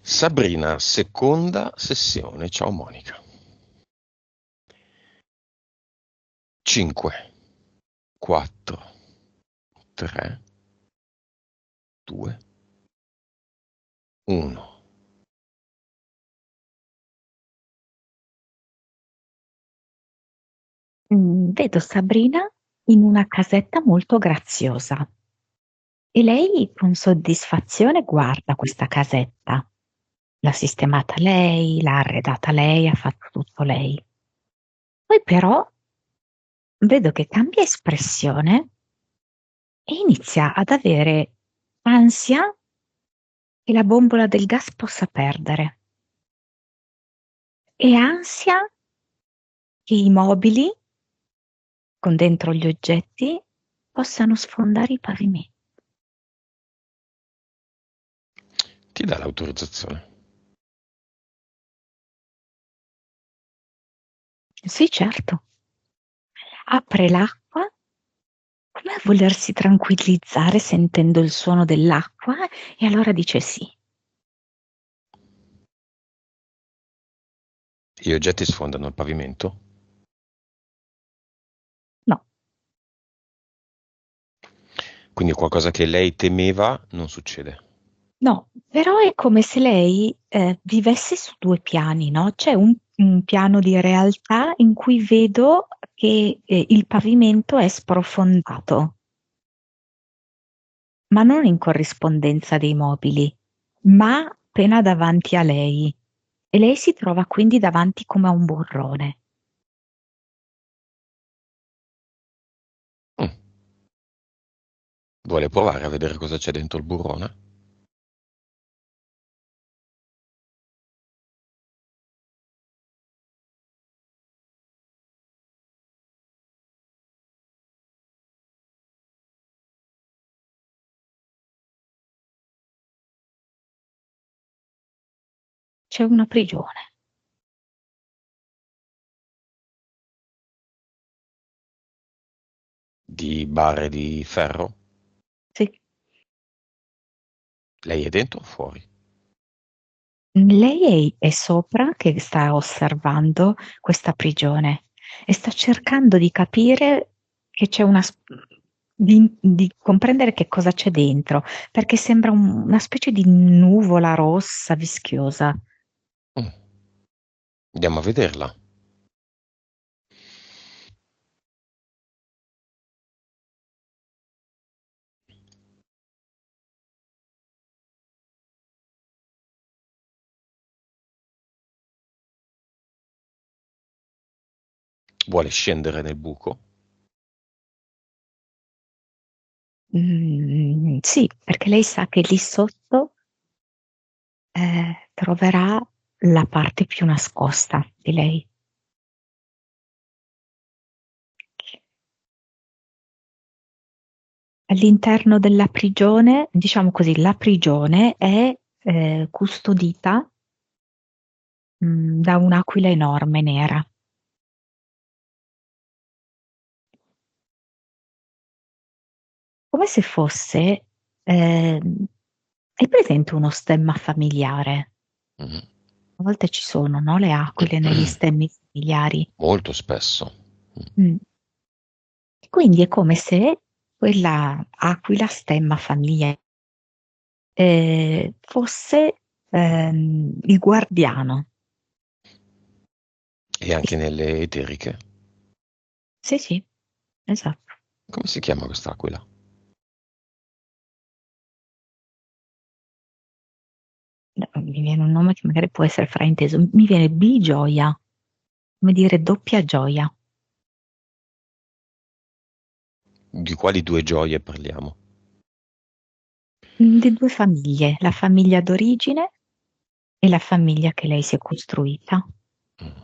Sabrina, seconda sessione. Ciao Monica. 5, 4, 3, 2, 1. Vedo Sabrina in una casetta molto graziosa e lei con soddisfazione guarda questa casetta. L'ha sistemata lei, l'ha arredata lei, ha fatto tutto lei. Poi però vedo che cambia espressione e inizia ad avere ansia che la bombola del gas possa perdere e ansia che i mobili con dentro gli oggetti possano sfondare i pavimenti. Ti dà l'autorizzazione. Sì, certo. Apre l'acqua come a volersi tranquillizzare sentendo il suono dell'acqua e allora dice sì. Gli oggetti sfondano il pavimento? No, Quindi qualcosa che lei temeva non succede. no, però è come se lei vivesse su due piani, no? C'è un piano di realtà in cui vedo che il pavimento è sprofondato, ma non in corrispondenza dei mobili, ma appena davanti a lei. E lei si trova quindi davanti come a un burrone. Mm. Vuole provare a vedere cosa c'è dentro il burrone? C'è una prigione. Di barre di ferro? Sì. Lei è dentro o fuori? Lei è sopra che sta osservando questa prigione e sta cercando di capire che c'è di comprendere che cosa c'è dentro, perché sembra una specie di nuvola rossa vischiosa. Mm. Andiamo a vederla. Vuole scendere nel buco? Sì, perché lei sa che lì sotto troverà la parte più nascosta di lei. All'interno della prigione, diciamo così, la prigione è custodita da un'aquila enorme nera, come se fosse, hai presente uno stemma familiare? Mhm. A volte ci sono, no, le aquile negli stemmi familiari. Molto spesso. Mm. Quindi è come se quella aquila stemma familiare fosse il guardiano. E anche nelle eteriche. Sì, sì, esatto. Come si chiama quest'aquila? No, mi viene un nome che magari può essere frainteso. Mi viene bigioia, come dire doppia gioia. Di quali due gioie parliamo? Di due famiglie, la famiglia d'origine e la famiglia che lei si è costruita. Mm.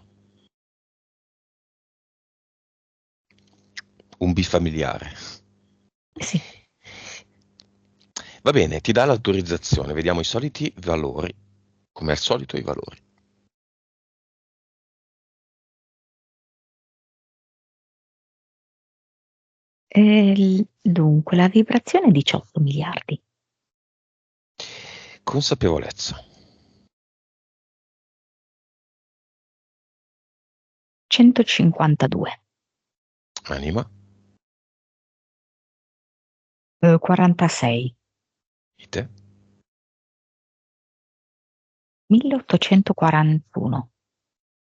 Un bifamiliare. Sì. Va bene, ti dà l'autorizzazione, vediamo i soliti valori. Come al solito i valori. Dunque, la vibrazione è 18 miliardi. Consapevolezza. 152. Anima, 46. ite, 1841.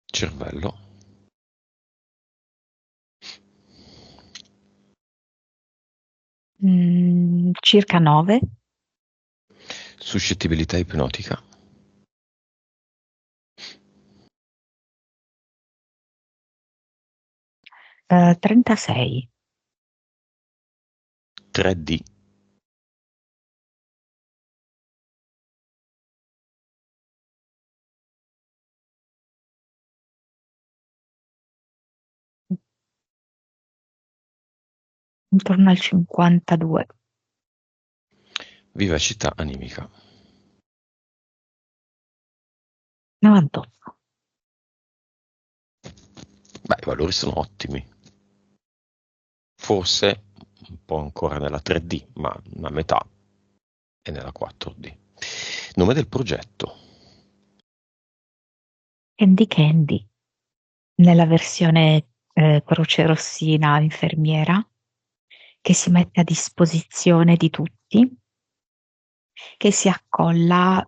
cervello, Circa 9. suscettibilità ipnotica, 36. 3D, Intorno al 52. vivacità animica. 98. Beh, i valori sono ottimi. Forse un po' ancora nella 3D, ma a metà è nella 4D. Nome del progetto. Candy Candy. Nella versione crocerossina infermiera, che si mette a disposizione di tutti, che si accolla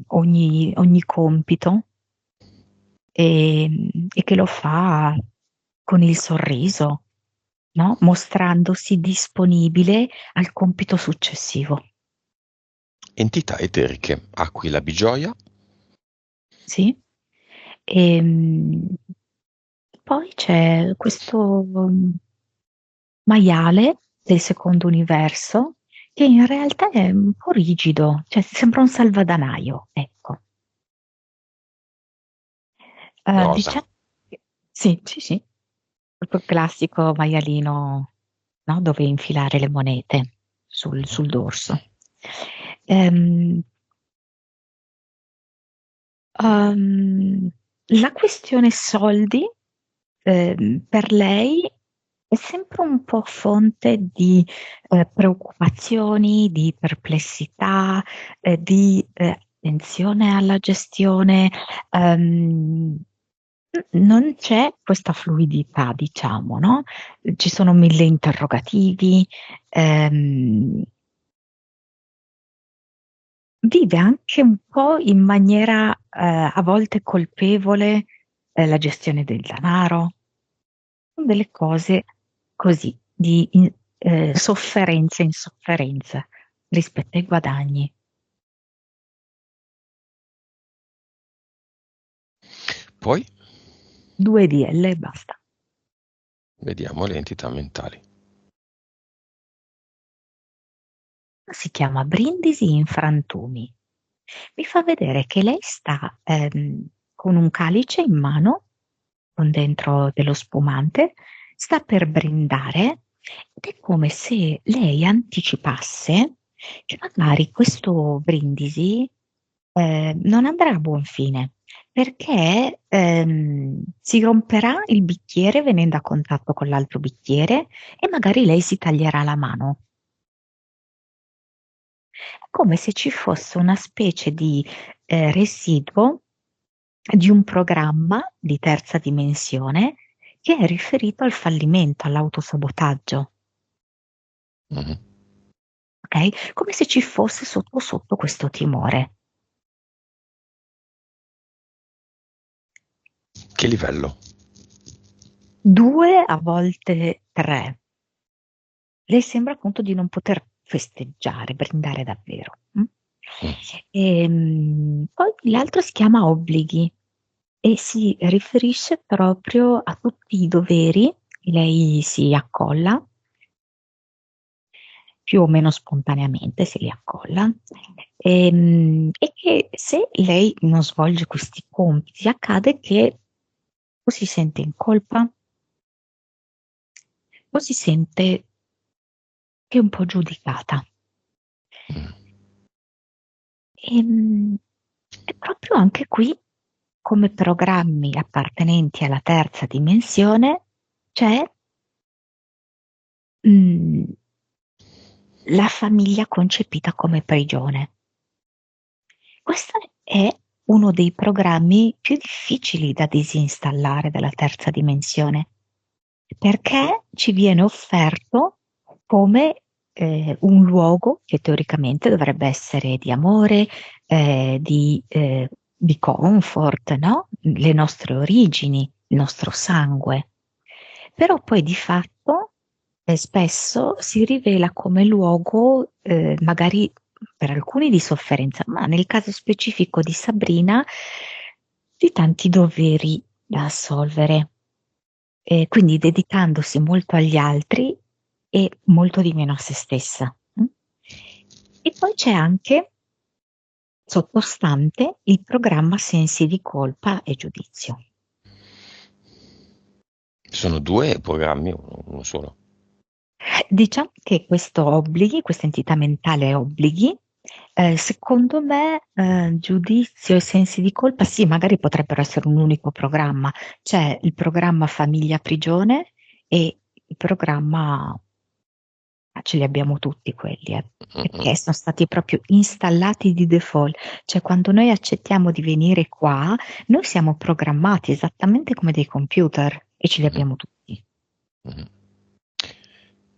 ogni compito e che lo fa con il sorriso, no? Mostrandosi disponibile al compito successivo. Entità eteriche. Aquila Bigioia. Sì? Poi c'è questo maiale del secondo universo che in realtà è un po' rigido, cioè sembra un salvadanaio, ecco. Rosa. Diciamo sì, sì, sì, proprio il classico maialino, no, dove infilare le monete sul dorso. Ehm, la questione soldi, per lei è sempre un po' fonte di preoccupazioni, di perplessità, di attenzione alla gestione. Non c'è questa fluidità, diciamo, no? Ci sono mille interrogativi. ehm, Vive anche un po' in maniera a volte colpevole la gestione del denaro, delle cose così, di sofferenza in sofferenza rispetto ai guadagni. Poi 2 DL e basta. vediamo le entità mentali. Si chiama Brindisi in frantumi. Mi fa vedere che lei sta con un calice in mano, con dentro dello spumante, sta per brindare ed è come se lei anticipasse che magari questo brindisi non andrà a buon fine, perché si romperà il bicchiere venendo a contatto con l'altro bicchiere e magari lei si taglierà la mano. Come se ci fosse una specie di residuo di un programma di terza dimensione che è riferito al fallimento, all'autosabotaggio, Mhm. ok? Come se ci fosse sotto sotto questo timore. Che livello? 2, a volte 3. Lei sembra appunto di non poter festeggiare, brindare davvero. Mm. Poi l'altro si chiama obblighi e si riferisce proprio a tutti i doveri che lei si accolla, più o meno spontaneamente se li accolla, e che se lei non svolge questi compiti accade che o si sente in colpa o si sente che è un po' giudicata. Mm. E proprio anche qui, come programmi appartenenti alla terza dimensione, c'è mm, la famiglia concepita come prigione. Questa è uno dei programmi più difficili da disinstallare della terza dimensione, perché ci viene offerto come un luogo che teoricamente dovrebbe essere di amore, di comfort, no? Le nostre origini, il nostro sangue. Però poi di fatto spesso si rivela come luogo magari per alcuni di sofferenza, ma nel caso specifico di Sabrina di tanti doveri da assolvere, quindi dedicandosi molto agli altri e molto di meno a se stessa. E poi c'è anche sottostante il programma sensi di colpa e giudizio. Sono due programmi, uno solo. Diciamo che questo obblighi, questa entità mentale obblighi, secondo me, giudizio e sensi di colpa, sì, magari potrebbero essere un unico programma. C'è il programma famiglia prigione e il programma, ce li abbiamo tutti quelli, Mm-mm. perché sono stati proprio installati di default. Cioè, quando noi accettiamo di venire qua, noi siamo programmati esattamente come dei computer e ce li Mhm. abbiamo tutti. Mhm.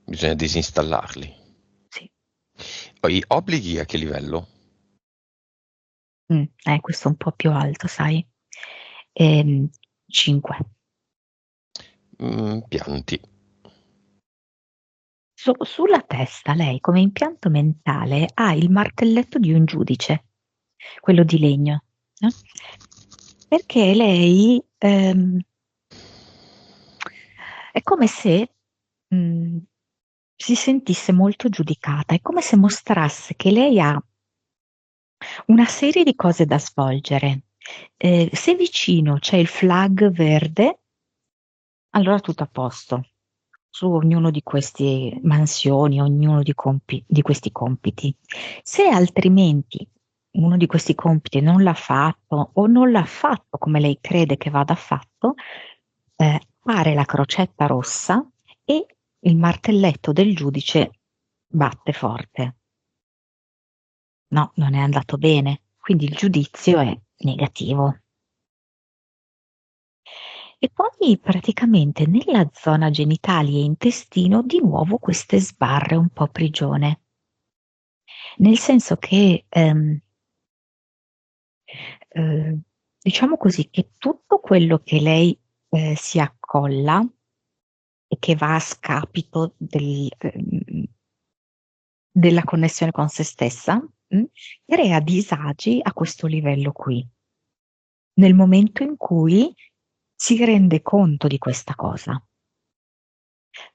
Bisogna disinstallarli. Sì. Poi obblighi a che livello? Questo è un po' più alto, sai? 5. Pianti. Sulla testa lei, come impianto mentale, ha il martelletto di un giudice, quello di legno, no? Perché lei è come se mh, si sentisse molto giudicata, è come se mostrasse che lei ha una serie di cose da svolgere. Se vicino c'è il flag verde, allora tutto a posto. Su ognuno di queste mansioni, ognuno di questi compiti. Se altrimenti uno di questi compiti non l'ha fatto o non l'ha fatto come lei crede che vada fatto, appare la crocetta rossa e il martelletto del giudice batte forte. No, non è andato bene, quindi il giudizio è negativo. E poi praticamente nella zona genitali e intestino di nuovo queste sbarre un po' prigione, nel senso che eh, diciamo così che tutto quello che lei si accolla e che va a scapito della connessione con se stessa, crea disagi a questo livello qui, nel momento in cui si rende conto di questa cosa.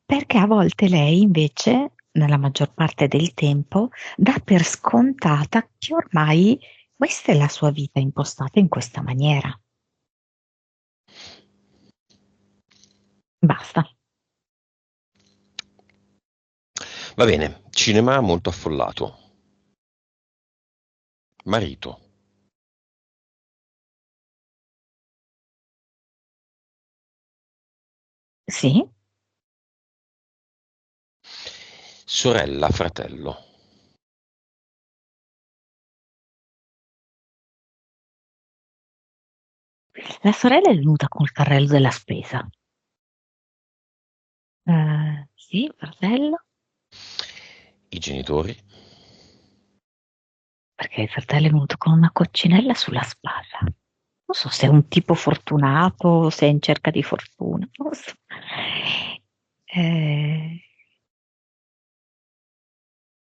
Perché a volte lei invece, nella maggior parte del tempo, dà per scontata che ormai questa è la sua vita impostata in questa maniera. Basta. Va bene, cinema molto affollato. Marito. Sì? Sorella, fratello. La sorella è venuta col carrello della spesa. Sì, fratello, I genitori. perché il fratello è venuto con una coccinella sulla spalla. Non so se è un tipo fortunato, se è in cerca di fortuna, non lo so. Eh,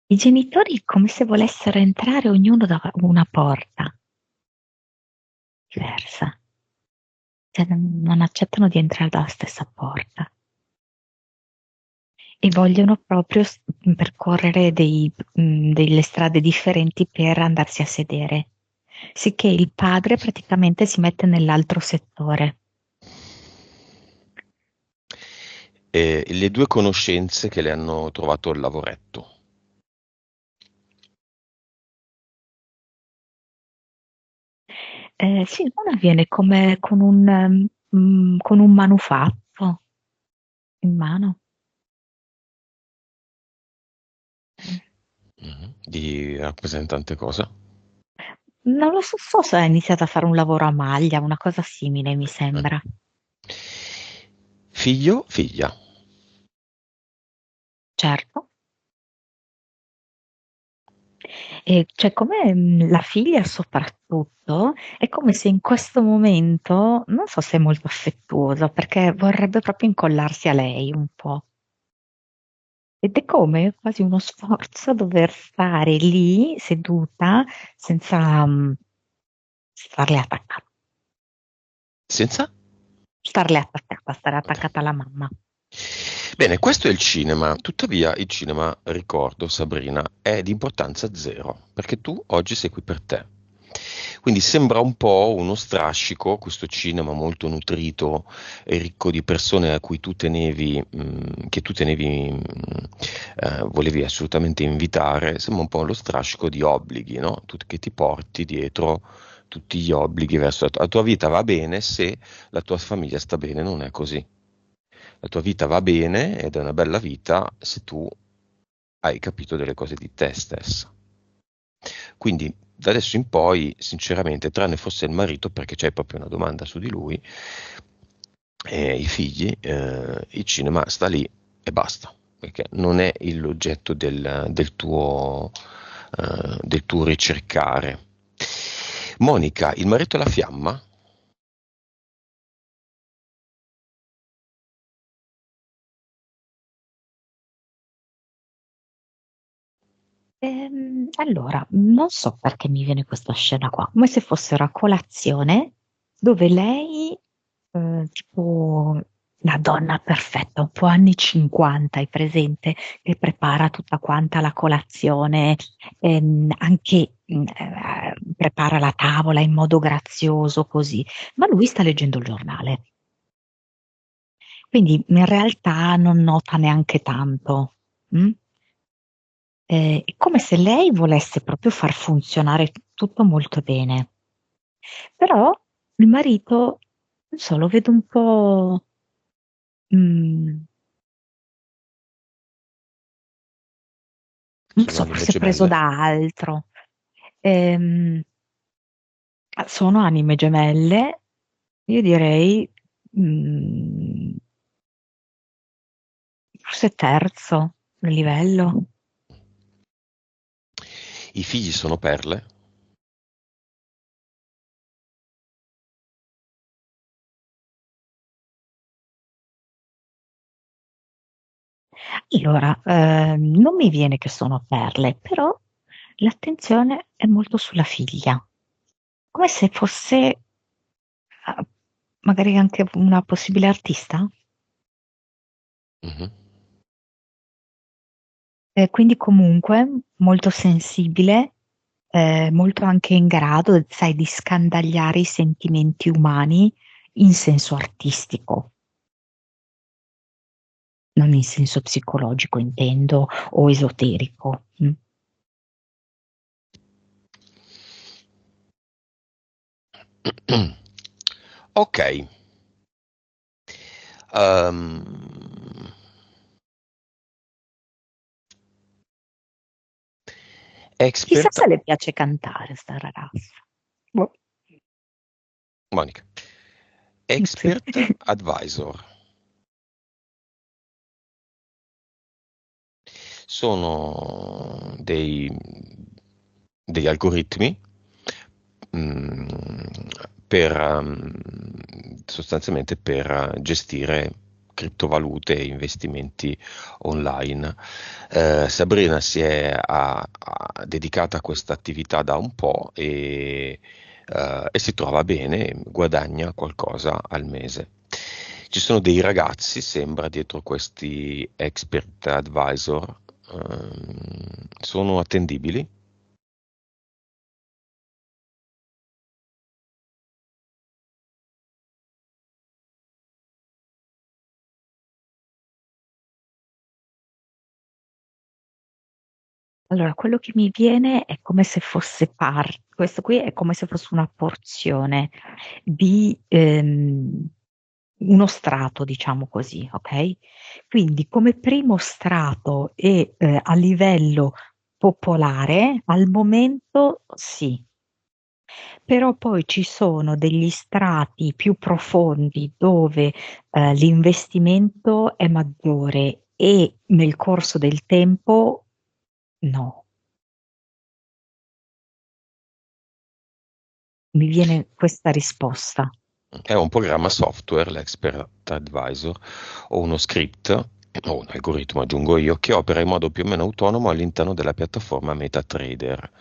I genitori come se volessero entrare ognuno da una porta diversa, cioè non accettano di entrare dalla stessa porta e vogliono proprio percorrere delle strade differenti per andarsi a sedere, sicché il padre praticamente si mette nell'altro settore. E le due conoscenze che le hanno trovato il lavoretto. Sì, una viene come con un manufatto in mano. Di rappresentante cosa? Non lo so se ha iniziato a fare un lavoro a maglia, una cosa simile, mi Mm. sembra. Figlio, figlia. Certo. E cioè, come la figlia soprattutto, è come se in questo momento, non so se è molto affettuoso, perché vorrebbe proprio incollarsi a lei un po'. Ed è come quasi uno sforzo dover stare lì seduta senza starle attaccata, Senza? starle attaccata, stare Ok. attaccata alla mamma. Bene, questo è il cinema. Tuttavia, il cinema, ricordo, Sabrina, è di importanza zero, perché tu oggi sei qui per te. Quindi sembra un po' uno strascico, questo cinema molto nutrito e ricco di persone a cui tu tenevi, che tu tenevi, volevi assolutamente invitare, sembra un po' lo strascico di obblighi, no? Che ti porti dietro tutti gli obblighi verso la tua vita va bene se la tua famiglia sta bene, non è così. La tua vita va bene ed è una bella vita se tu hai capito delle cose di te stessa. Quindi da adesso in poi, sinceramente, tranne fosse il marito, perché c'è proprio una domanda su di lui, e i figli, il cinema sta lì e basta, perché non è l'oggetto del tuo ricercare. Monica, il marito è la fiamma? Allora, non so perché mi viene questa scena qua, come se fossero a colazione, dove lei, tipo la donna perfetta, un po' anni 50, hai presente, che prepara tutta quanta la colazione, anche prepara la tavola in modo grazioso così, ma lui sta leggendo il giornale, quindi in realtà non nota neanche tanto. Mm? È come se lei volesse proprio far funzionare tutto molto bene. Però il marito, non so, lo vedo un po', mm, non Sono so, anime forse preso gemelle. da altro. Ehm, sono anime gemelle, io direi, mm, forse terzo livello. I figli sono perle? Allora, non mi viene che sono perle, però l'attenzione è molto sulla figlia, come se fosse magari anche una possibile artista. Mhm. Quindi comunque molto sensibile, molto anche in grado, sai, di scandagliare i sentimenti umani in senso artistico, non in senso psicologico, intendo, o esoterico. Mm. Ok. Ehm, Chissà expert, se le piace cantare, sta ragazza. Boh. Monica. Sì. Expert advisor. Sono degli algoritmi mm, sostanzialmente per gestire criptovalute e investimenti online. Sabrina si è dedicata a questa attività da un po' e si trova bene, guadagna qualcosa al mese. Ci sono dei ragazzi, sembra, dietro questi expert advisor, sono attendibili. Allora, quello che mi viene è come se fosse parte, questo qui è come se fosse una porzione di uno strato, diciamo così, ok? Quindi come primo strato e a livello popolare, al momento sì, Però poi ci sono degli strati più profondi dove l'investimento è maggiore e nel corso del tempo no. Mi viene questa risposta. È un programma software, l'Expert Advisor, o uno script, o un algoritmo, aggiungo io, che opera in modo più o meno autonomo all'interno della piattaforma MetaTrader.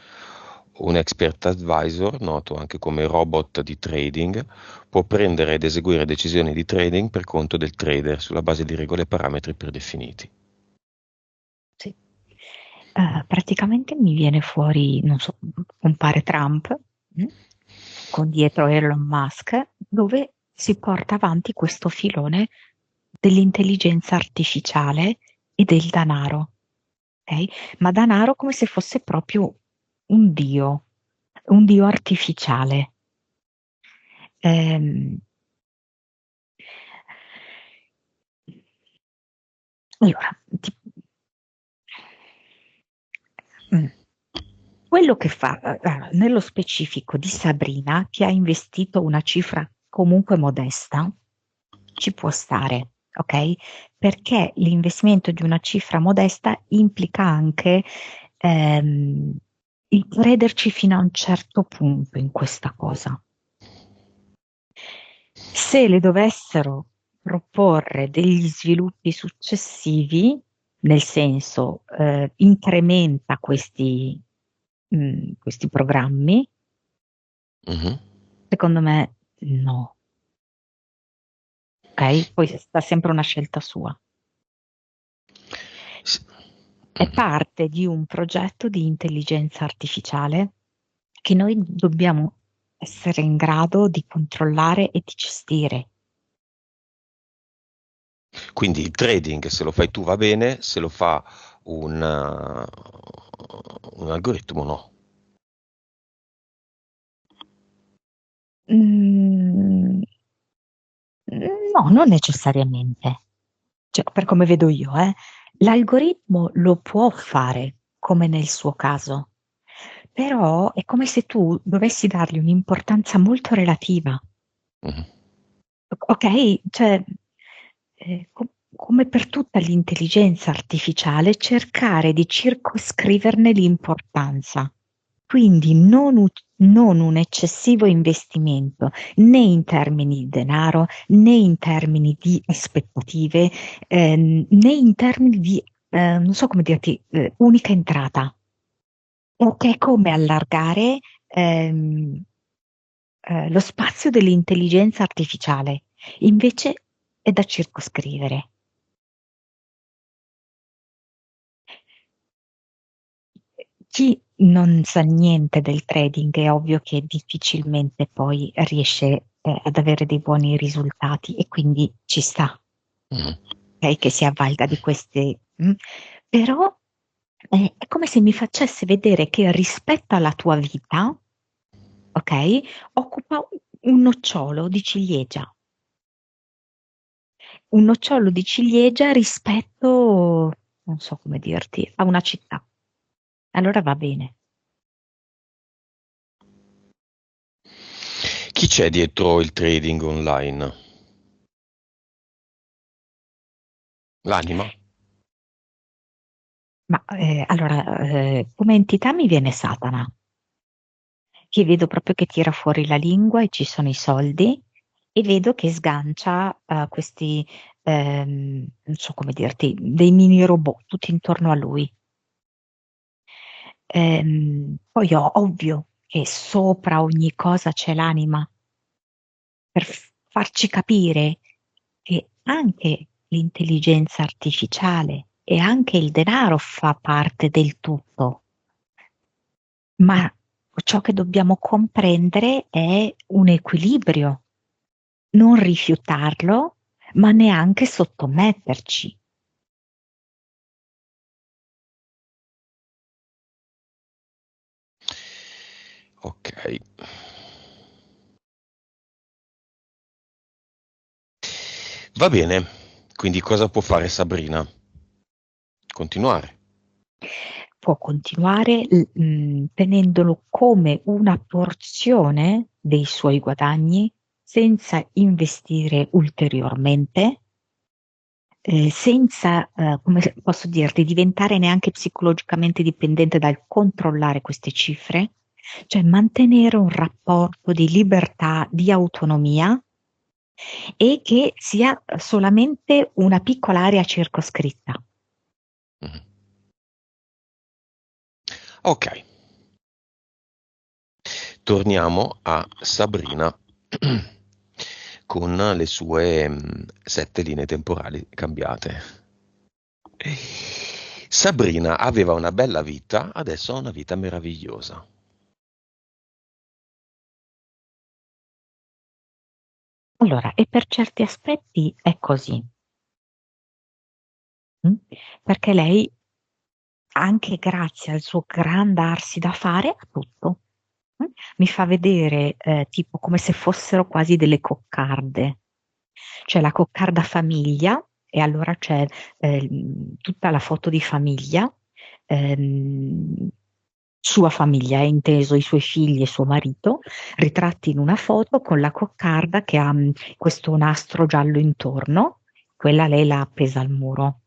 Un Expert Advisor, noto anche come robot di trading, può prendere ed eseguire decisioni di trading per conto del trader sulla base di regole e parametri predefiniti. Sì. Praticamente mi viene fuori, non so, compare Trump con dietro Elon Musk, dove si porta avanti questo filone dell'intelligenza artificiale e del denaro, ok? Ma denaro come se fosse proprio un dio artificiale. Ehm, allora, mm, quello che fa, nello specifico di Sabrina, che ha investito una cifra comunque modesta, ci può stare, ok? Perché l'investimento di una cifra modesta implica anche ehm, il crederci fino a un certo punto in questa cosa. Se le dovessero proporre degli sviluppi successivi, nel senso incrementa questi programmi, Mhm. secondo me no, ok? Poi sta sempre una scelta sua. Sì. È Mhm. parte di un progetto di intelligenza artificiale che noi dobbiamo essere in grado di controllare e di gestire. Quindi il trading, se lo fai tu va bene, se lo fa un algoritmo no. Mm, no, non necessariamente. Cioè, per come vedo io, l'algoritmo lo può fare, come nel suo caso, però è come se tu dovessi dargli un'importanza molto relativa. Mhm. Ok? Cioè, come per tutta l'intelligenza artificiale, cercare di circoscriverne l'importanza. Quindi non un eccessivo investimento né in termini di denaro, né in termini di aspettative, né in termini di, non so come dirti, unica entrata. Che è come allargare lo spazio dell'intelligenza artificiale. Invece è da circoscrivere. Chi non sa niente del trading è ovvio che difficilmente poi riesce ad avere dei buoni risultati e quindi ci sta, Mhm. ok, che si avvalga di queste. Però è come se mi facesse vedere che rispetto alla tua vita, ok, occupa un nocciolo di ciliegia. Un nocciolo di ciliegia rispetto, non so come dirti, a una città. Allora va bene. Chi c'è dietro il trading online? L'anima? Ma allora, come entità mi viene Satana, che vedo proprio che tira fuori la lingua e ci sono i soldi, e vedo che sgancia questi, non so come dirti, dei mini robot tutti intorno a lui. Poi ovvio che sopra ogni cosa c'è l'anima, per farci capire che anche l'intelligenza artificiale e anche il denaro fa parte del tutto, ma ciò che dobbiamo comprendere è un equilibrio, non rifiutarlo, ma neanche sottometterci. Ok. Va bene. Quindi cosa può fare Sabrina? Continuare. può continuare tenendolo come una porzione dei suoi guadagni senza investire ulteriormente, senza, come posso dirti, diventare neanche psicologicamente dipendente dal controllare queste cifre, cioè mantenere un rapporto di libertà, di autonomia e che sia solamente una piccola area circoscritta. Mhm. Ok, torniamo a Sabrina con le sue 7 linee temporali cambiate. Sabrina aveva una bella vita, adesso ha una vita meravigliosa. Allora, e per certi aspetti è così, perché lei, anche grazie al suo gran darsi da fare, ha tutto. Mi fa vedere tipo come se fossero quasi delle coccarde. C'è la coccarda famiglia e allora c'è tutta la foto di famiglia, ehm, sua famiglia, è inteso i suoi figli e suo marito, ritratti in una foto con la coccarda che ha questo nastro giallo intorno, quella lei l'ha appesa al muro.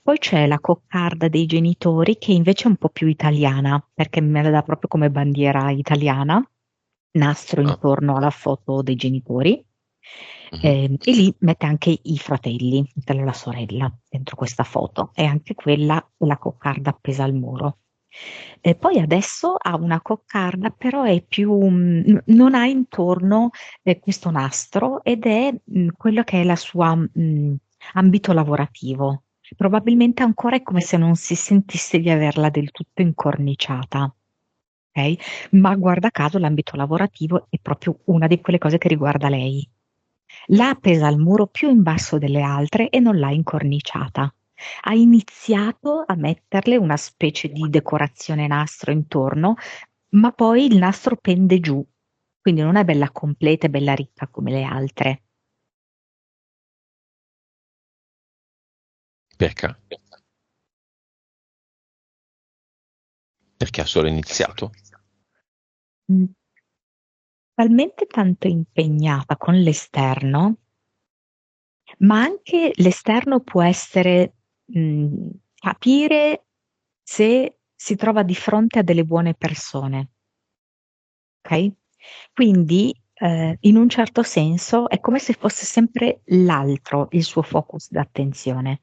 Poi c'è la coccarda dei genitori che invece è un po' più italiana, perché me la dà proprio come bandiera italiana, nastro Ah, intorno alla foto dei genitori. mhm. E lì mette anche i fratelli, mette la sorella dentro questa foto, e anche quella la coccarda appesa al muro. E poi adesso ha una coccarda, però è più, non ha intorno questo nastro ed è quello che è la sua ambito lavorativo. Probabilmente ancora è come se non si sentisse di averla del tutto incorniciata. Ok? Ma guarda caso l'ambito lavorativo è proprio una di quelle cose che riguarda lei. L'ha appesa al muro più in basso delle altre e non l'ha incorniciata. Ha iniziato a metterle una specie di decorazione nastro intorno, ma poi il nastro pende giù, quindi non è bella completa e bella ricca come le altre. Perché? Perché ha solo iniziato? Mm, Talmente tanto impegnata con l'esterno, ma anche l'esterno può essere capire se si trova di fronte a delle buone persone, ok? Quindi, in un certo senso, è come se fosse sempre l'altro il suo focus d'attenzione.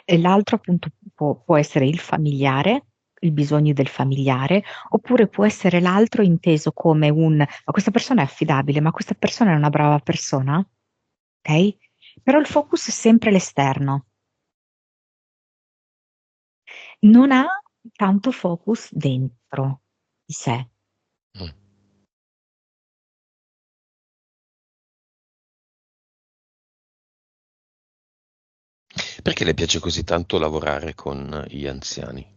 E l'altro appunto può essere il familiare, il bisogno del familiare, oppure può essere l'altro inteso come ma questa persona è affidabile, ma questa persona è una brava persona, ok? Però il focus è sempre l'esterno, non ha tanto focus dentro di sé. Mm. Perché le piace così tanto lavorare con gli anziani?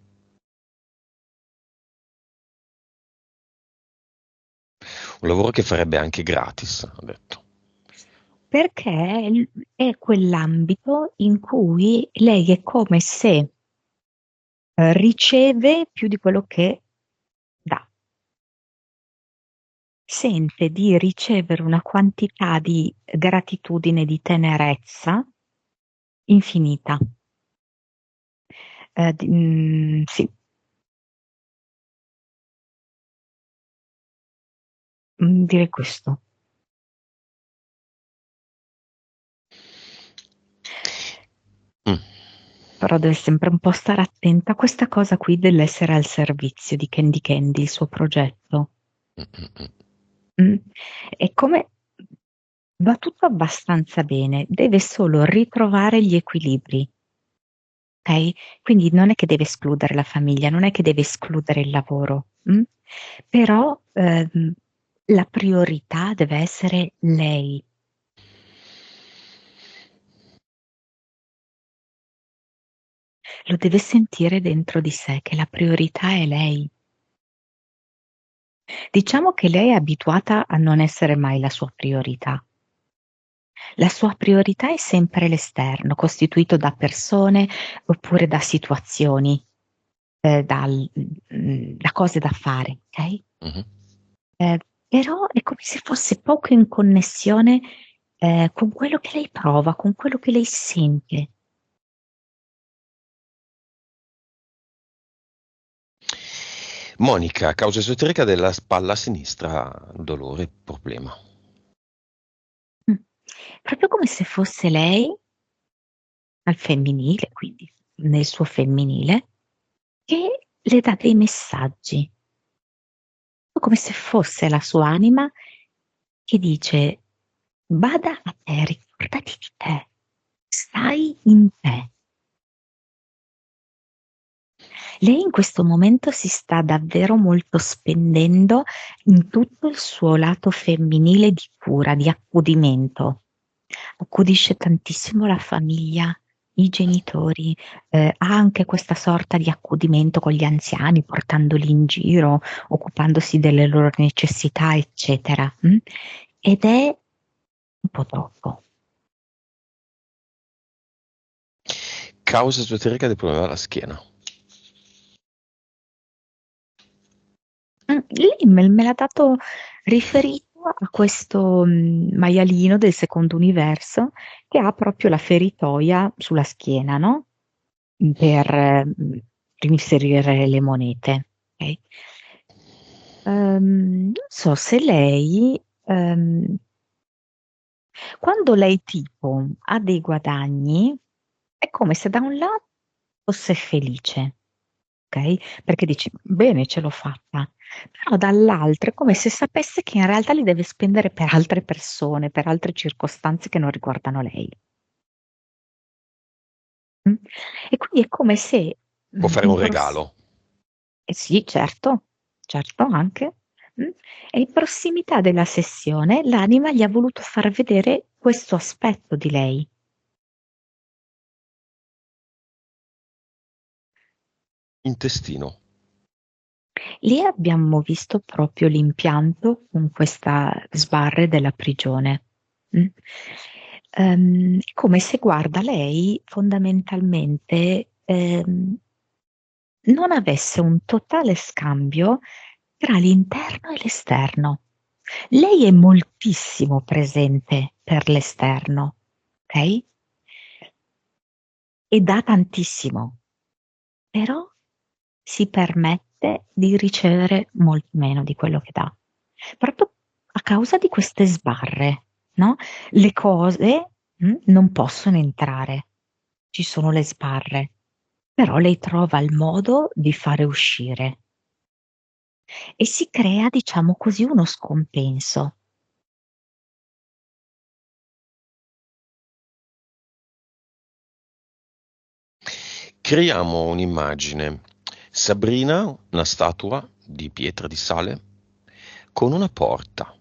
Un lavoro che farebbe anche gratis, ha detto. Perché è quell'ambito in cui lei è come se riceve più di quello che dà. Sente di ricevere una quantità di gratitudine, di tenerezza infinita. Sì, direi questo. Mm. Però deve sempre un po' stare attenta a questa cosa qui dell'essere al servizio di Candy Candy, il suo progetto. Mm, mm, mm. Mm. E come va tutto abbastanza bene, deve solo ritrovare gli equilibri, ok? Quindi non è che deve escludere la famiglia, non è che deve escludere il lavoro, però la priorità deve essere lei. Lo deve sentire dentro di sé che la priorità è lei. Diciamo che lei è abituata a non essere mai la sua priorità. La sua priorità è sempre l'esterno, costituito da persone oppure da situazioni, da cose da fare, ok? Mhm. Però è come se fosse poco in connessione, con quello che lei prova, con quello che lei sente. Monica, causa esoterica della spalla sinistra, dolore, problema. Mh. Proprio come se fosse lei al femminile, quindi nel suo femminile, che le dà dei messaggi. Come se fosse la sua anima che dice: "Bada a te, ricordati di te, stai in te". Lei in questo momento si sta davvero molto spendendo in tutto il suo lato femminile di cura, di accudimento. Accudisce tantissimo la famiglia, i genitori, ha anche questa sorta di accudimento con gli anziani, portandoli in giro, occupandosi delle loro necessità, eccetera, ed è un po' troppo. Causa esoterica del problema alla schiena. Lei me l'ha dato riferito a questo, maialino del secondo universo che ha proprio la feritoia sulla schiena, no, per inserire le monete, okay. Non so se lei, quando lei tipo ha dei guadagni, è come se da un lato fosse felice. Okay, perché dici: "Bene, ce l'ho fatta." Però dall'altro è come se sapesse che in realtà li deve spendere per altre persone, per altre circostanze che non riguardano lei. Mh. E quindi è come se, Può fare in un pros regalo. sì, certo, certo anche, mh, e in prossimità della sessione l'anima gli ha voluto far vedere questo aspetto di lei. Intestino. Lì abbiamo visto proprio l'impianto con questa sbarre della prigione. Mh. È come se guarda lei fondamentalmente, non avesse un totale scambio tra l'interno e l'esterno. Lei è moltissimo presente per l'esterno, okay, e dà tantissimo, però si permette di ricevere molto meno di quello che dà. Proprio a causa di queste sbarre, no, le cose, non possono entrare. Ci sono le sbarre, però lei trova il modo di fare uscire e si crea, diciamo così, uno scompenso. Creiamo un'immagine. Sabrina, una statua di pietra di sale, con una porta.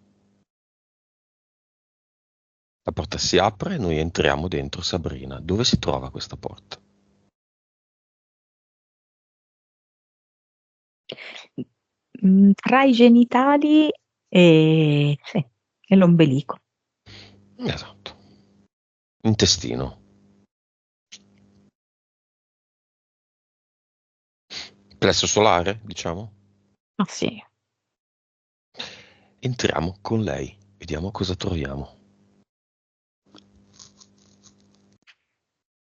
La porta si apre e noi entriamo dentro Sabrina. Dove si trova questa porta? Tra i genitali e sì, e l'ombelico. Esatto. Intestino. Plesso solare, diciamo. Ah sì, Entriamo con lei, vediamo cosa troviamo.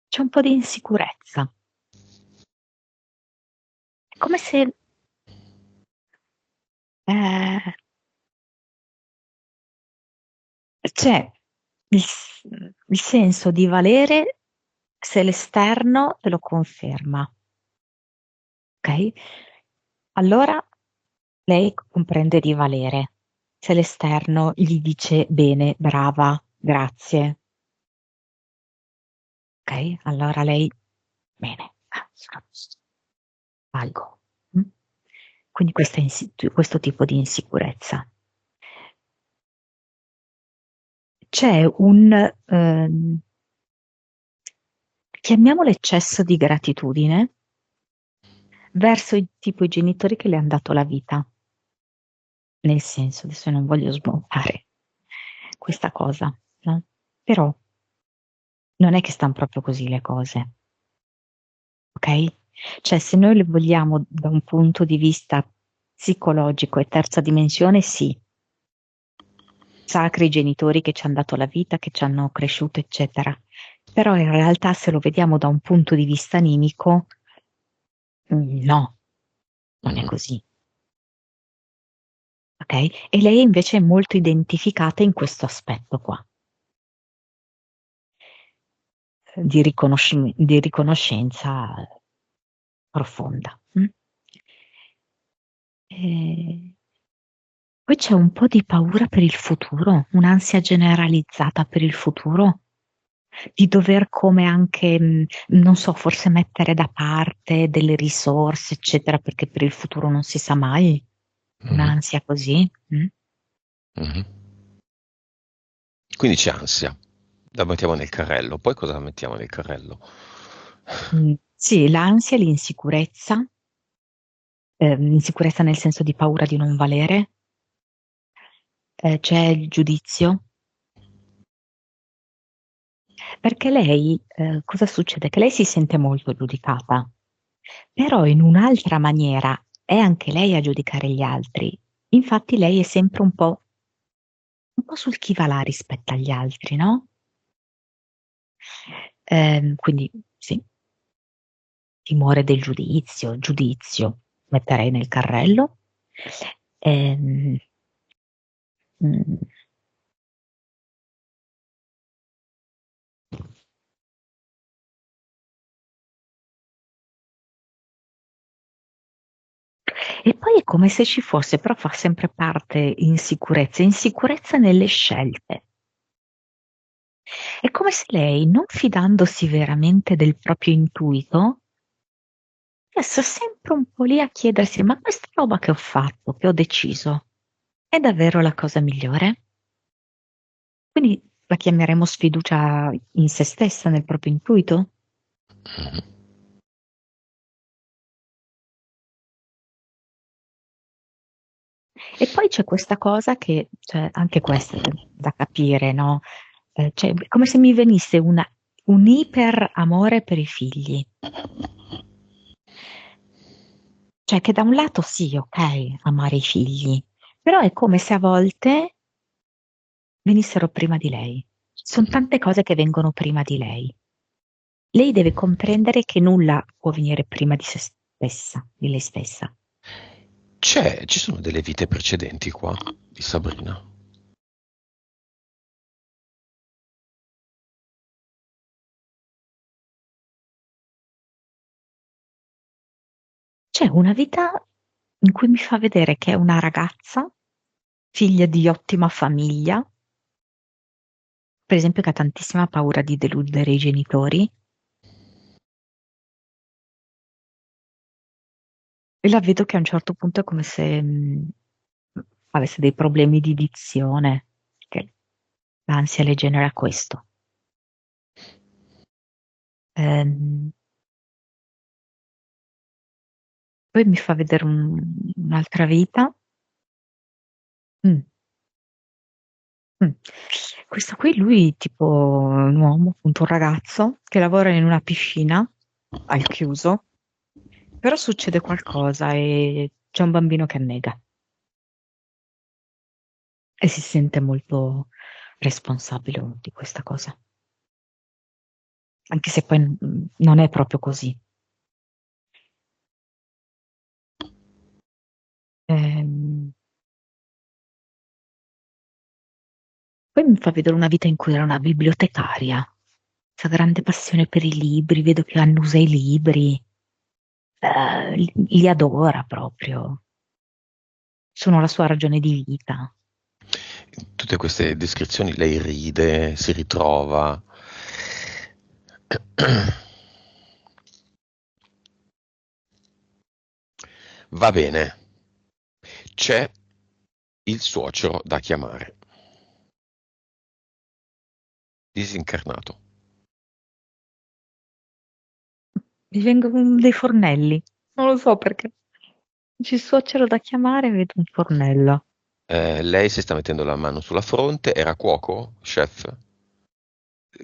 c'è un po' di insicurezza. È come se, ehm c'è il senso di valere se l'esterno te lo conferma, okay, allora lei comprende di valere. Se l'esterno gli dice: "Bene, brava, grazie", okay, allora lei: "Bene, sono a posto, valgo". Quindi questo tipo di insicurezza. C'è un, chiamiamolo eccesso di gratitudine verso i genitori che le han dato la vita. Nel senso, adesso non voglio smontare questa cosa, no, Però non è che stanno proprio così le cose, ok? Cioè, se noi le vogliamo da un punto di vista psicologico e terza dimensione, sì, sacri genitori che ci hanno dato la vita, che ci hanno cresciuto, eccetera. Però in realtà, se lo vediamo da un punto di vista animico, no, non è Mhm. così, ok? E lei invece è molto identificata in questo aspetto qua, di riconoscenza profonda. E poi c'è un po' di paura per il futuro, un'ansia generalizzata per il futuro, di dover come anche, non so, forse mettere da parte delle risorse, eccetera, perché per il futuro non si sa mai. Mhm. Un'ansia così. Mhm. Quindi c'è ansia. La mettiamo nel carrello. Poi cosa la mettiamo nel carrello? Sì, l'ansia, l'insicurezza, insicurezza nel senso di paura di non valere, c'è il giudizio, perché lei, cosa succede? Che lei si sente molto giudicata, però in un'altra maniera è anche lei a giudicare gli altri. Infatti lei è sempre un po' sul chi va là rispetto agli altri, no? Quindi sì, timore del giudizio, giudizio, metterei nel carrello. Ehm, mm, E poi è come se ci fosse, però fa sempre parte insicurezza, insicurezza nelle scelte. È come se lei, non fidandosi veramente del proprio intuito, stesse sempre un po' lì a chiedersi: ma questa roba che ho fatto, che ho deciso, è davvero la cosa migliore? Quindi la chiameremo sfiducia in se stessa, nel proprio intuito? Mhm. E poi c'è questa cosa che, cioè, anche questa è da capire, no? Cioè, è come se mi venisse un iper amore per i figli. Cioè, che da un lato sì, ok, amare i figli, però è come se a volte venissero prima di lei. Ci sono Mhm. tante cose che vengono prima di lei. Lei deve comprendere che nulla può venire prima di se stessa, di lei stessa. Ci sono delle vite precedenti qua di Sabrina. C'è una vita in cui mi fa vedere che è una ragazza, figlia di ottima famiglia, per esempio che ha tantissima paura di deludere i genitori, e la vedo che a un certo punto è come se avesse dei problemi di dizione, che l'ansia le genera questo. Ehm, Poi mi fa vedere un'altra vita. Mm, mm. Questo qui, lui, tipo un uomo, appunto un ragazzo, che lavora in una piscina al chiuso, però succede qualcosa e c'è un bambino che annega e si sente molto responsabile di questa cosa, anche se poi non è proprio così. Ehm, Poi mi fa vedere una vita in cui era una bibliotecaria, questa grande passione per i libri, vedo che annusa i libri, li adora proprio, sono la sua ragione di vita. In tutte queste descrizioni lei ride, si ritrova. Va bene, c'è il suocero da chiamare, disincarnato. Mi vengono dei fornelli, non lo so perché. Ci suocero da chiamare, vedo un fornello. Lei si sta mettendo la mano sulla fronte, era cuoco? Chef?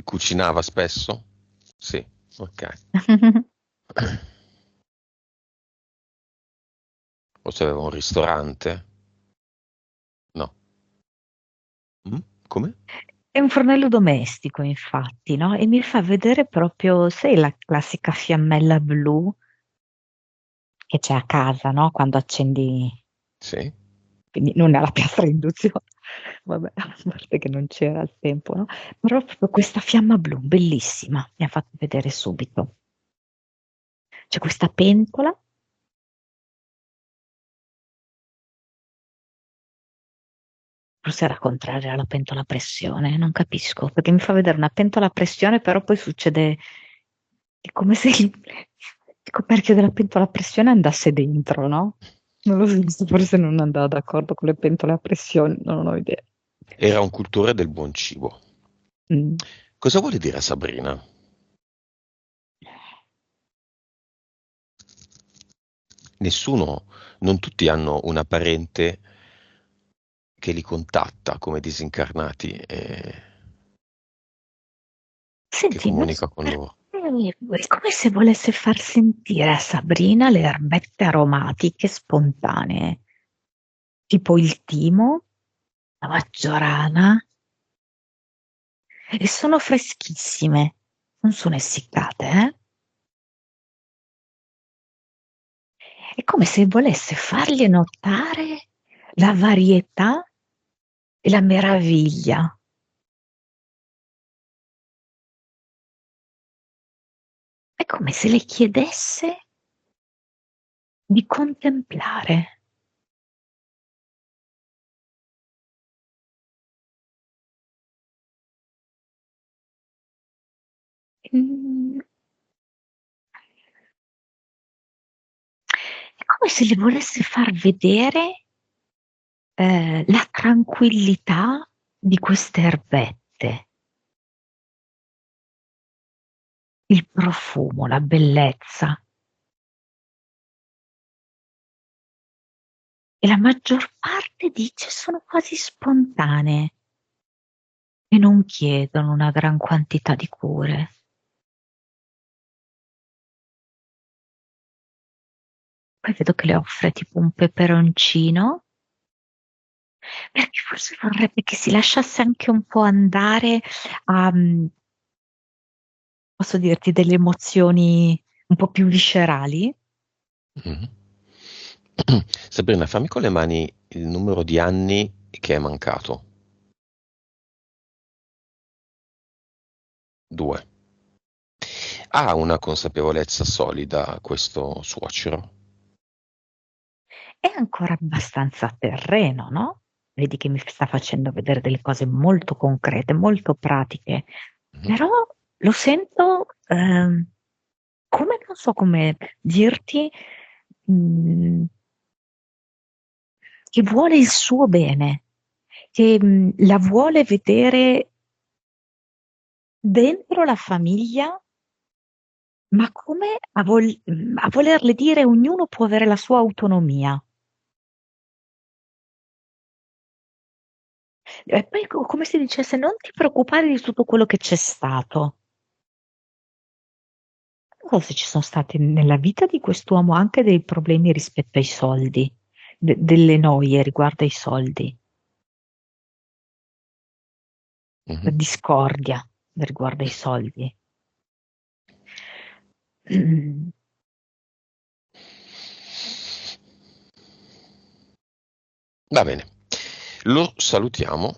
Cucinava spesso? Sì, ok. O se aveva un ristorante? No. Mm? Come? È un fornello domestico, infatti, no? E mi fa vedere proprio, sai, la classica fiammella blu che c'è a casa, no? Quando accendi, Sì. quindi non è la piastra d'induzione, vabbè, a parte che non c'era al tempo, no? Però proprio questa fiamma blu, bellissima, mi ha fatto vedere subito. C'è questa pentola. Forse era contraria alla pentola a pressione, non capisco, perché mi fa vedere una pentola a pressione, però poi succede è come se il coperchio della pentola a pressione andasse dentro, no? Non lo so, forse non andava d'accordo con le pentole a pressione, non ho idea. Era un cultore del buon cibo. Mm. Cosa vuole dire Sabrina? Nessuno, non tutti hanno una parente che li contatta come disincarnati e che Senti, non so comunica con loro. perché è come se volesse far sentire a Sabrina le erbette aromatiche spontanee, tipo il timo, la maggiorana, e sono freschissime, non sono essiccate, eh? È come se volesse fargli notare la varietà e la meraviglia. È come se le chiedesse di contemplare. Mm, È come se le volesse far vedere la tranquillità di queste erbette, il profumo, la bellezza. E la maggior parte dice sono quasi spontanee e non chiedono una gran quantità di cure. Poi vedo che le offre tipo un peperoncino, perché forse vorrebbe che si lasciasse anche un po' andare a, posso dirti, delle emozioni un po' più viscerali. Mhm. Sabrina, fammi con le mani il numero di anni che è mancato. 2. Ha una consapevolezza solida questo suocero? È ancora abbastanza terreno, no? Vedi che mi sta facendo vedere delle cose molto concrete, molto pratiche, Mhm. però lo sento come non so come dirti, mh, che vuole il suo bene, che la vuole vedere dentro la famiglia, ma come a volerle dire ognuno può avere la sua autonomia. E poi come si dicesse, non ti preoccupare di tutto quello che c'è stato. Non so se ci sono stati nella vita di quest'uomo anche dei problemi rispetto ai soldi, delle noie riguardo ai soldi, la Mhm. discordia riguardo ai soldi. Mm. Va bene, lo salutiamo.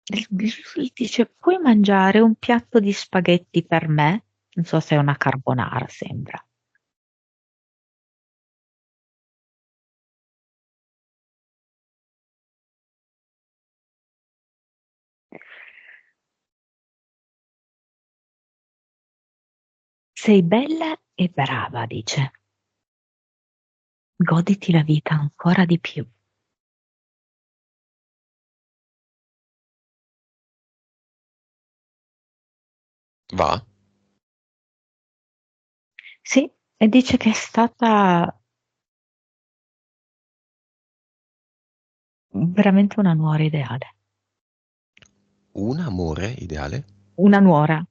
Lui dice, puoi mangiare un piatto di spaghetti per me? Non so se è una carbonara, sembra. Sei bella e brava, dice. Goditi la vita ancora di più. Va? Sì, e dice che è stata veramente una nuora ideale. Un amore ideale? Una nuora.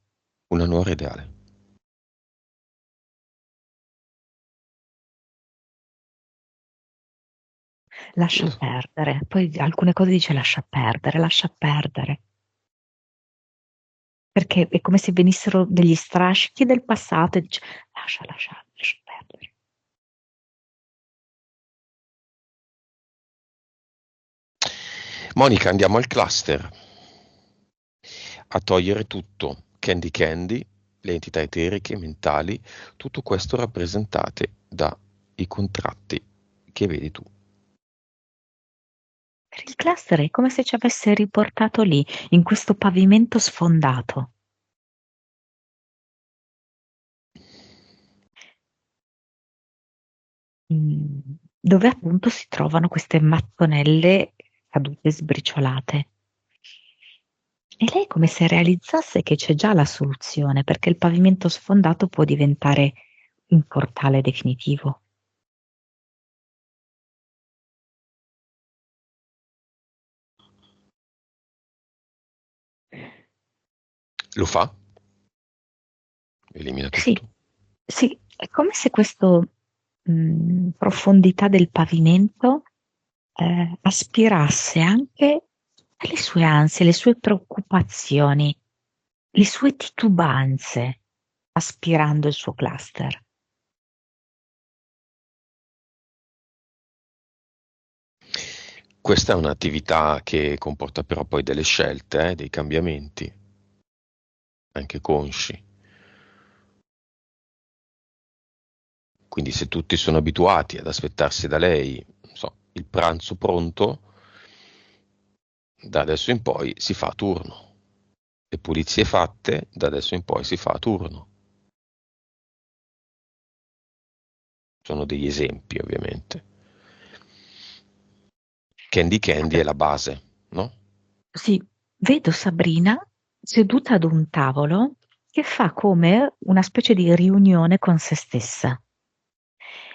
Una nuora ideale. Lascia perdere. Poi alcune cose dice lascia perdere, lascia perdere. Perché è come se venissero degli strascichi del passato e dice lascia perdere. Monica, andiamo al cluster. A togliere tutto. Candy Candy, le entità eteriche e mentali, tutto questo rappresentate dai contratti che vedi tu. Per il cluster è come se ci avesse riportato lì, in questo pavimento sfondato. Mm, dove appunto si trovano queste mattonelle cadute sbriciolate. E lei è come se realizzasse che c'è già la soluzione, perché il pavimento sfondato può diventare un portale definitivo. Lo fa? Elimina Sì, tutto. sì, è come se questa profondità del pavimento aspirasse anche alle sue ansie, le sue preoccupazioni, le sue titubanze, aspirando il suo cluster. Questa è un'attività che comporta però poi delle scelte, dei cambiamenti, anche consci. Quindi se tutti sono abituati ad aspettarsi da lei, non so, il pranzo pronto, da adesso in poi si fa a turno. Le pulizie fatte, da adesso in poi si fa a turno. Sono degli esempi, ovviamente. Candy Candy è la base, no? Sì, vedo Sabrina seduta ad un tavolo che fa come una specie di riunione con se stessa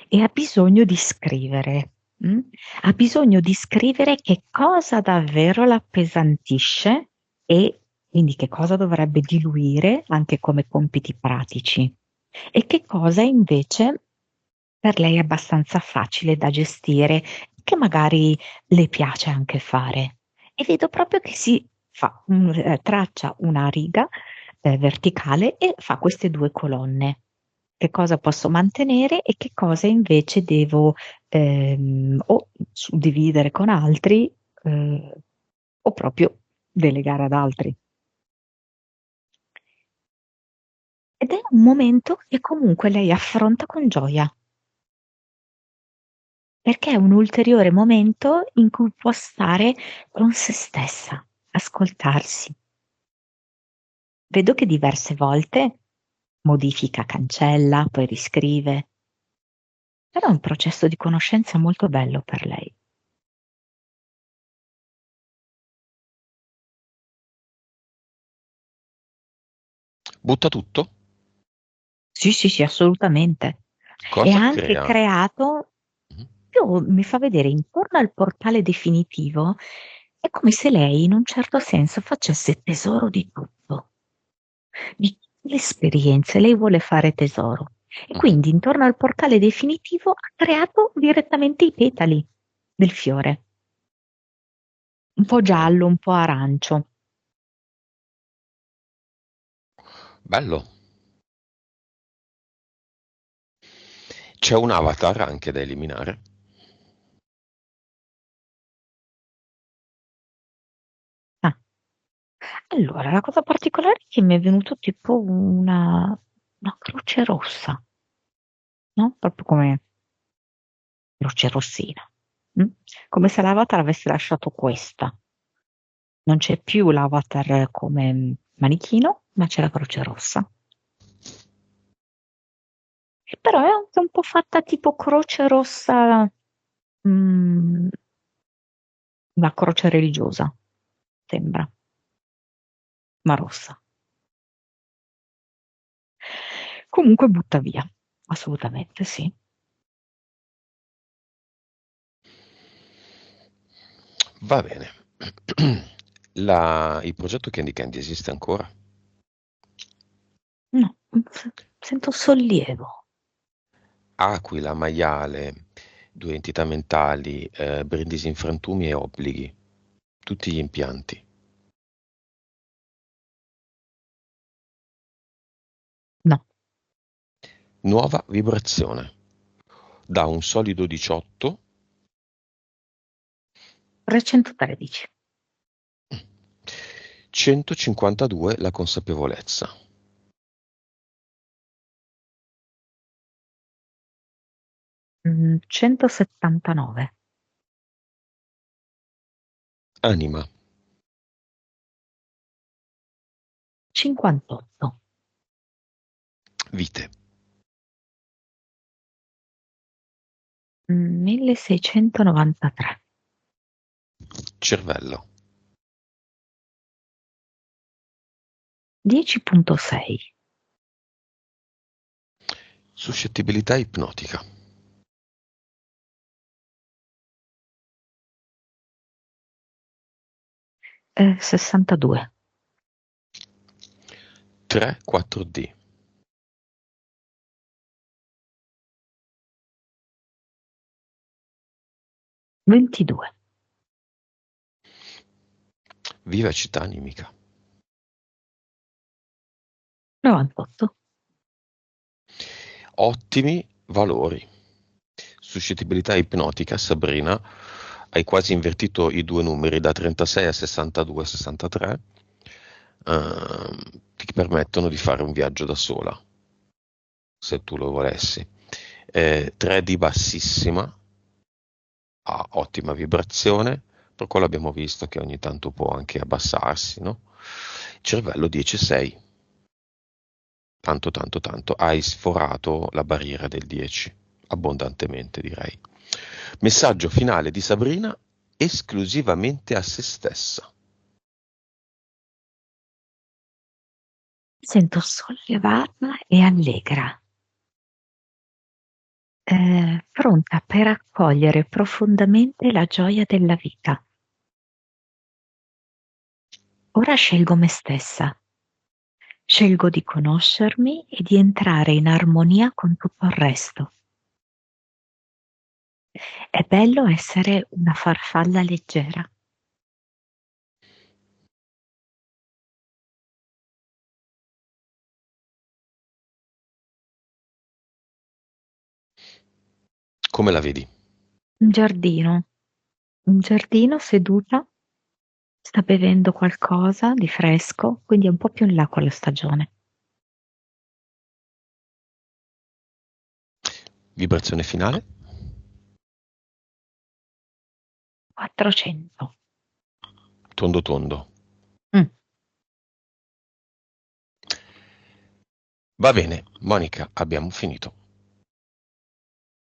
e ha bisogno di scrivere. Ha bisogno di scrivere che cosa davvero la appesantisce e quindi che cosa dovrebbe diluire anche come compiti pratici e che cosa invece per lei è abbastanza facile da gestire, che magari le piace anche fare. E vedo proprio che traccia una riga verticale e fa queste due colonne. Che cosa posso mantenere e che cosa invece devo o suddividere con altri o proprio delegare ad altri. Ed è un momento che comunque lei affronta con gioia. Perché è un ulteriore momento in cui può stare con se stessa, ascoltarsi. Vedo che diverse volte modifica, cancella, poi riscrive. Però è un processo di conoscenza molto bello per lei. Butta tutto? Sì, sì, sì, assolutamente. E ha Cosa anche crea? creato, più mi fa vedere intorno al portale definitivo, è come se lei in un certo senso facesse tesoro di tutto. Di tutte le esperienze, lei vuole fare tesoro. E Mhm. quindi intorno al portale definitivo ha creato direttamente i petali del fiore, un po' Ok, giallo, un po' arancio. bello. C'è un avatar anche da eliminare. Ah, allora, la cosa particolare è che mi è venuto tipo una croce rossa, no? Proprio come croce rossina. Mm? Come se l'avatar avesse lasciato questa. Non c'è più l'avatar come manichino, ma c'è la croce rossa. Però è anche un po' fatta tipo croce rossa, mm, una croce religiosa, sembra, ma rossa. Comunque butta via, assolutamente sì. Va bene. Il progetto Candy Candy esiste ancora? No, sento sollievo. Aquila, maiale, due entità mentali, Brindisi in frantumi e obblighi. Tutti gli impianti. No, Nuova vibrazione. Da un solido 18, 313. 152 la consapevolezza. 179. Anima. 58. Vite. 1693. Cervello. 10.6. Suscettibilità ipnotica. 62. 3-4D. 22. Vivacità animica. 98. Ottimi valori. Suscettibilità ipnotica, Sabrina, hai quasi invertito i due numeri da 36 a 62-63, ti permettono di fare un viaggio da sola, se tu lo volessi. 3D bassissima, ha ottima vibrazione, per quello abbiamo visto che ogni tanto può anche abbassarsi, no? Cervello 10-6, tanto tanto tanto, hai sforato la barriera del 10, abbondantemente direi. Messaggio finale di Sabrina esclusivamente a se stessa. Mi sento sollevata e allegra, pronta per accogliere profondamente la gioia della vita. Ora scelgo me stessa, scelgo di conoscermi e di entrare in armonia con tutto il resto. È bello essere una farfalla leggera. Come la vedi? Un giardino, un giardino seduta, sta bevendo qualcosa di fresco, quindi è un po' più in là con la stagione. Vibrazione finale? 400. Tondo tondo. Mm. Va bene, Monica, abbiamo finito.